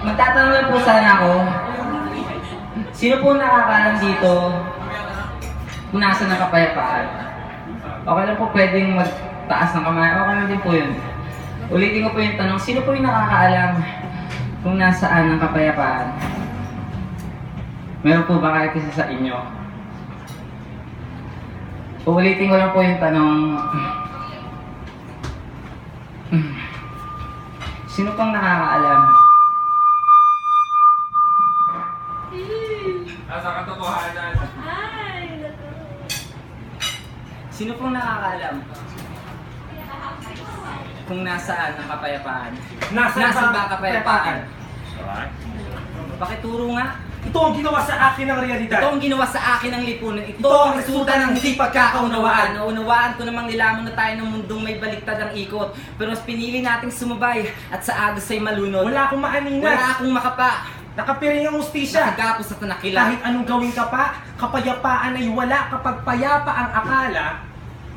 Magtatanong lang po sana ako, sino po nakakaalam dito kung nasa ng kapayapaan? Okay lang po pwedeng magtaas ng kamay, okay lang din po yun. Ulitin ko po yung tanong, sino po yung nakakaalam kung nasaan ang kapayapaan? Meron po ba kahit isa sa inyo? Uulitin ko lang po yung tanong, sino pang nakakaalam? Nasa katotohanan. Sino pong nakakaalam kung nasaan ang kapayapaan? Nasaan ba ang kapayapaan? Pakituro nga. Ito ang ginawa sa akin ng realidad. Ito ang ginawa sa akin ng lipunan. Ito ang resulta ng hindi pagkakaunawaan. Naunawaan ko namang nilamon na tayo ng mundong may baliktad ang ikot. Pero mas pinili nating sumabay at sa agos ay malunod. Wala akong maaningan. Wala akong makapa. Nakapiring ang ustisya. Nakagapos at nakila. Kahit anong gawin ka pa, kapayapaan ay wala. Kapag payapa ang akala,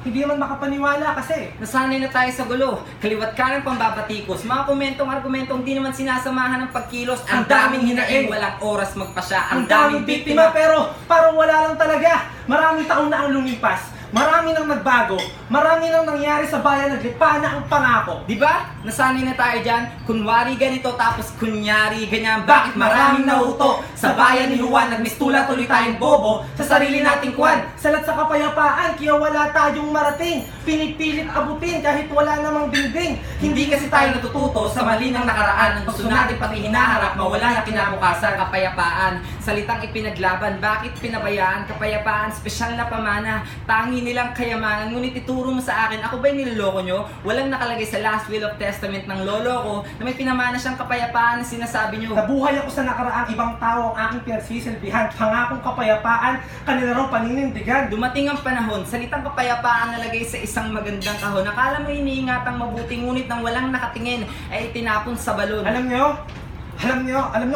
hindi naman makapaniwala kasi. Nasanay na tayo sa gulo, kaliwat ka ng pambabatikos, mga argumentong di naman sinasamahan ng pagkilos. Ang daming hinaing, walang oras magpasya. Ang daming biktima pero parang wala lang talaga. Maraming taon na ang lumipas. Marami nang nagbago. Marami nang nangyari sa bayan, naglipa na ang pangako. Di ba? Nasanay na tayo dyan. Kunwari ganito tapos kunyari ganyan. Bakit maraming nauto? Sa bayan ni Juan, nagmistula tuloy tayong bobo sa sarili nating kwan. Salat sa kapayapaan, kaya wala tayong marating. Pinipilit abutin kahit wala namang dingding. Hindi kasi tayo natututo sa mali ng nakaraan. Ang gusto natin pati hinaharap, mawala na kinabukasan. Kapayapaan, salitang ipinaglaban. Bakit pinabayaan? Kapayapaan, spesyal na pamana. Tangi nilang kayamanan, ngunit ituro mo sa akin, ako ba'y niloloko nyo? Walang nakalagay sa last will of testament ng lolo ko na may pinamana siyang kapayapaan na sinasabi nyo. Nabuhay ako sa nakaraang ibang tao ang aking pinagsisilbihan. Pangakong kapayapaan, kanila raw paninindigan. Dumating ang panahon, salitang kapayapaan nalagay sa isang magandang kahon. Akala mo iniingatang mabuti, ngunit nang walang nakatingin ay itinapon sa balon. Alam nyo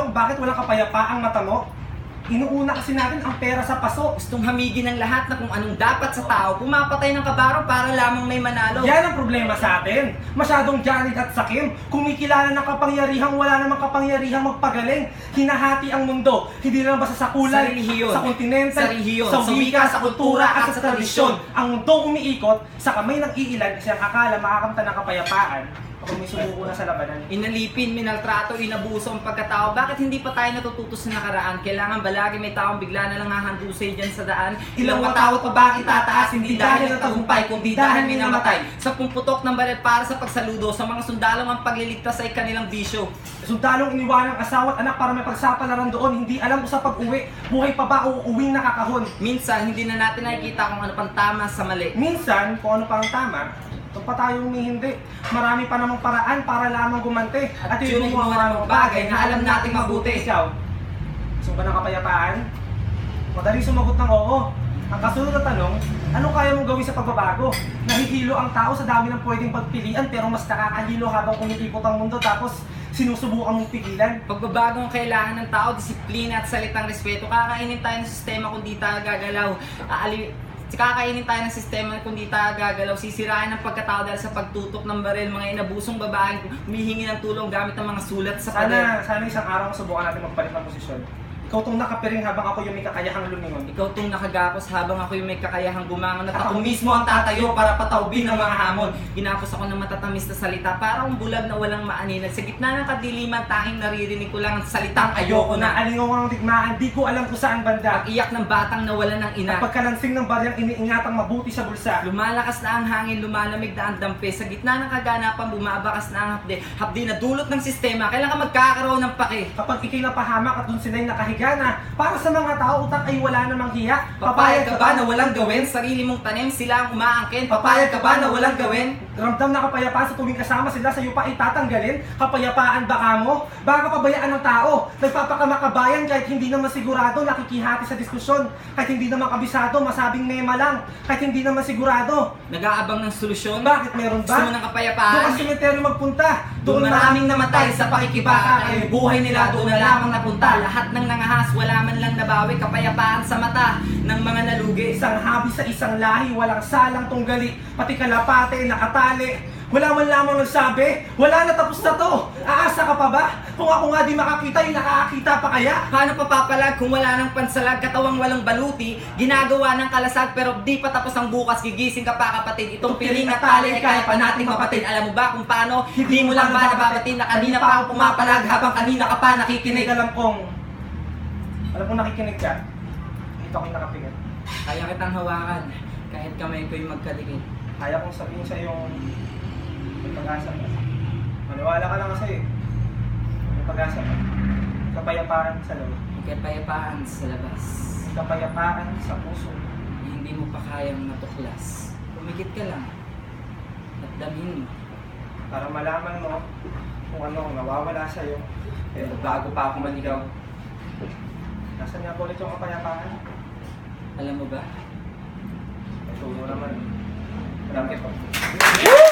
kung bakit walang kapayapaang mata mo? Inuuna kasi natin ang pera sa paso. Gustong hamigin ng lahat na kung anong dapat sa tao, pumapatay ng kabaro para lamang may manalo. Yan ang problema sa atin. Masyadong janid at sakim. Kumikilala ng kapangyarihang wala namang kapangyarihang magpagaling. Hinahati ang mundo. Hindi lang basta sa kulay, Sa relihiyon, sa kontinente, sa relihiyon, sa wika, sa kultura at sa tradisyon. Ang mundo umiikot sa kamay ng iilan kasi ang akala makakamtan ng kapayapaan kapag may sumuko na sa labanan. Inalipin, minaltrato, inabuso ang pagkatao. Bakit hindi pa tayo natututo sa nakaraan? Kailangan balagi may taong bigla na lang hahandusay dyan sa daan. Ilang matawat pa ba itataas? Hindi dahil ng tagumpay, kundi dahil may namatay. Sa pumputok ng baril para sa pagsaludo, sa mga sundalong ang pagliligtas ay kanilang bisyo. Sundalong iniwan ng asawa at anak para may pagsapalaran doon. Hindi alam kung sa pag-uwi, buhay pa ba o uuwing nakakahon. Minsan, hindi na natin nakikita kung ano pang tama sa mali. Minsan, kung ano pa ang tama, ito pa tayong hindi. Marami pa namang paraan para lamang gumante. At yun ay gumawa ng bagay na alam nating mabuti. Ikaw, gusto ba ng kapayapaan? Madali sumagot ng oo. Ang kasunod na tanong, ano kaya mong gawin sa pagbabago? Nahihilo ang tao sa dami ng pwedeng pagpilian pero mas nakakahilo habang kumikipot ang mundo tapos sinusubukan mong pigilan. Pagbabago ang kailangan ng tao, disiplina at salitang respeto. Kakainin tayo ng sistema kung di tayo gagalaw. Kakainin tayo ng sistema kung di tayo gagalaw. Sisirain ang pagkatao dahil sa pagtutok ng baril. Mga inabusong babaeng humihingi ng tulong gamit ang mga sulat sa pader. Sana isang araw subukan natin magpalit ng posisyon. Ikaw tong nakapiring habang ako yung may kakayahang lumingon. Ikaw tong nakagapos habang ako yung may kakayahang gumangon. At ako mismo ang tatayo para pataubin ang mga hamon. Ginapos ako ng matatamis na salita, parang bulag na walang maaninag. Sa gitna ng kadiliman, tanging naririnig ko lang ang salitang ayoko na. Alingaw ang digmaan, di ko alam kung saan banda. Pag-iyak ng batang nawalan ng ina. At pagkalansing ng baryang iniingatang mabuti sa bulsa. Lumalakas na ang hangin, lumalamig na ang dampe. Sa gitna ng kaganapan, bumabakas na ang hapde. Hapde na dulot ng sistema. Kailan ka magkakaroon ng pake? Kapag ikay napahamak at dun sila'y nakahiga na, para sa mga tao, utak ay wala namang hiya. Papayag ka ba na walang gawin? Sarili mong tanim, sila ang umaangkin. Papayag ka ba na walang gawin? Ramdam na kapayapaan sa tuwing kasama sila sa iyo pa itatanggalin? Kapayapaan ba kamo? Baka pabayaan ng tao. Nagpapakamakabayan kahit hindi naman sigurado, nakikihati sa diskusyon. Kahit hindi naman kabisado, masabing mema lang. Kahit hindi naman sigurado. Nag-aabang ng solusyon? Bakit meron ba? Gusto mo ng kapayapaan? Doon ang sementeryo magpunta. Doon maraming namatay sa pakikibaka. Ay buhay nila doon na lamang napunta. Lahat ng nangahas, wala man lang nabawi. Kapayapaan sa mata ng mga nalugi. Isang habi sa isang lahi, walang salang tunggali. Pati kalapate, nakatali. Wala man lamang nagsabi. Wala na, tapos na to. Aasa ka pa ba? Kung ako nga di makakita, yung nakakakita pa kaya? Paano papapalag kung wala ng pansalag, katawang walang baluti, ginagawa ng kalasag pero di pa tapos ang bukas, gigising ka pa kapatid. Itong piling at tali ay kaya pa nating mapatid. Alam mo ba kung paano? Hindi mo lang ba nababatid na kanina pa ako pumapalag habang kanina ka pa nakikinig? Alam kong nakikinig ka. Dito ako'y nakapingin. Kaya kitang hawakan kahit kamay ko'y magkadikit. Kaya kong sabihin sa yung may pag-asa ka. Maniwala ka lang kasi. May pag-asa ka. Kapayapaan sa loob. Kapayapaan sa labas. Kapayapaan sa puso. Hindi mo pa kayang matuklas. Pumikit ka lang at damhin mo. Para malaman mo kung ano ang nawawala sa'yo. Pero bago pa ako manigaw, Nasaan nga po ulit yung kapayapaan? alam mo ba? Ito mo naman. Marami po.